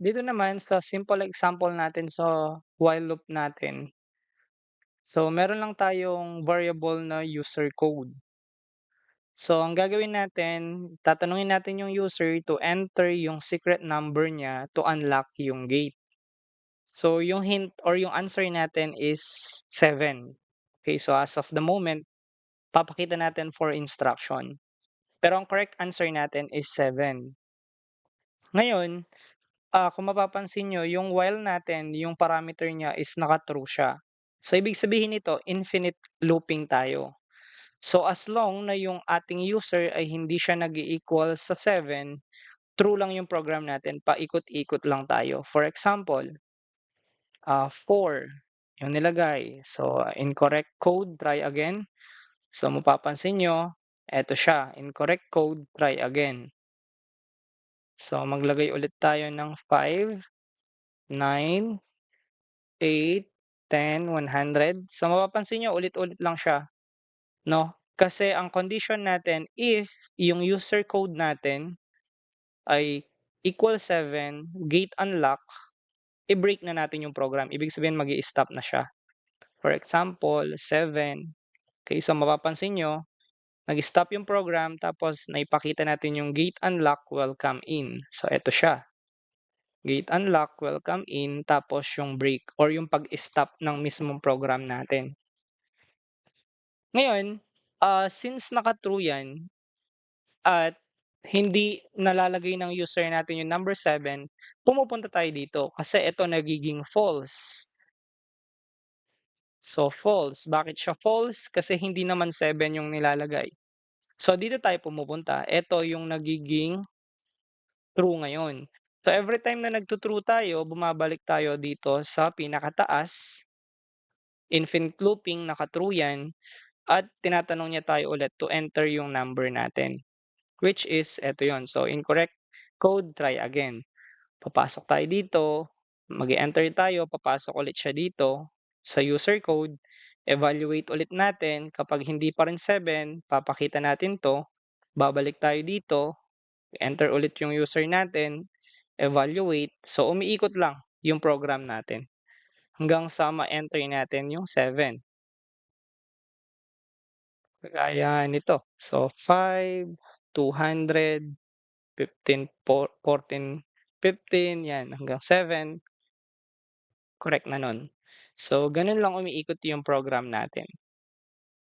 dito naman sa simple example natin sa while loop natin. So, meron lang tayong variable na user code. So, ang gagawin natin, tatanungin natin yung user to enter yung secret number niya to unlock yung gate. So, yung hint or yung answer natin is 7. Okay, so as of the moment, papakita natin for instruction. Pero ang correct answer natin is 7. Ngayon, kung mapapansin niyo yung while natin, yung parameter niya is naka-true siya. So, ibig sabihin nito infinite looping tayo. So, as long na yung ating user ay hindi siya nag-i-equal sa 7, true lang yung program natin, paikot-ikot lang tayo. For example, 4 yung nilagay. So, incorrect code, try again. So, mapapansin niyo, eto siya, incorrect code, try again. So, maglagay ulit tayo ng 5, 9, 8, 10, 100. So, mapapansin niyo ulit-ulit lang siya, 'no? Kasi ang condition natin if yung user code natin ay equal 7, gate unlock, i-break na natin yung program. Ibig sabihin mag-i-stop na siya. For example, 7. Okay, so mapapansin niyo, nag-stop yung program tapos naipakita natin yung gate unlock, welcome in. So, eto siya. Gate unlock, welcome in, tapos yung break or yung pag-stop ng mismong program natin. Ngayon, since naka-true 'yan at hindi nalalagay ng user natin yung number 7, pumupunta tayo dito kasi ito nagiging false. So, false. Bakit siya false? Kasi hindi naman 7 yung nilalagay. So, dito tayo pumupunta. Ito yung nagiging true ngayon. So, every time na nagtu-true tayo, bumabalik tayo dito sa pinakataas, infinite looping, naka-true 'yan, at tinatanong niya tayo ulit to enter yung number natin, which is eto yon. So, incorrect code, try again. Papasok tayo dito, mag-e-enter tayo, papasok ulit siya dito sa user code, evaluate ulit natin, kapag hindi pa rin 7, papakita natin 'to, babalik tayo dito, enter ulit yung user natin, evaluate. So, umiikot lang yung program natin hanggang sa ma-enter natin yung 7. Kagaya nito. So, 5, 200, 15, 14, 15, 'yan hanggang 7, correct na nun. So, gano'n lang umiikot yung program natin.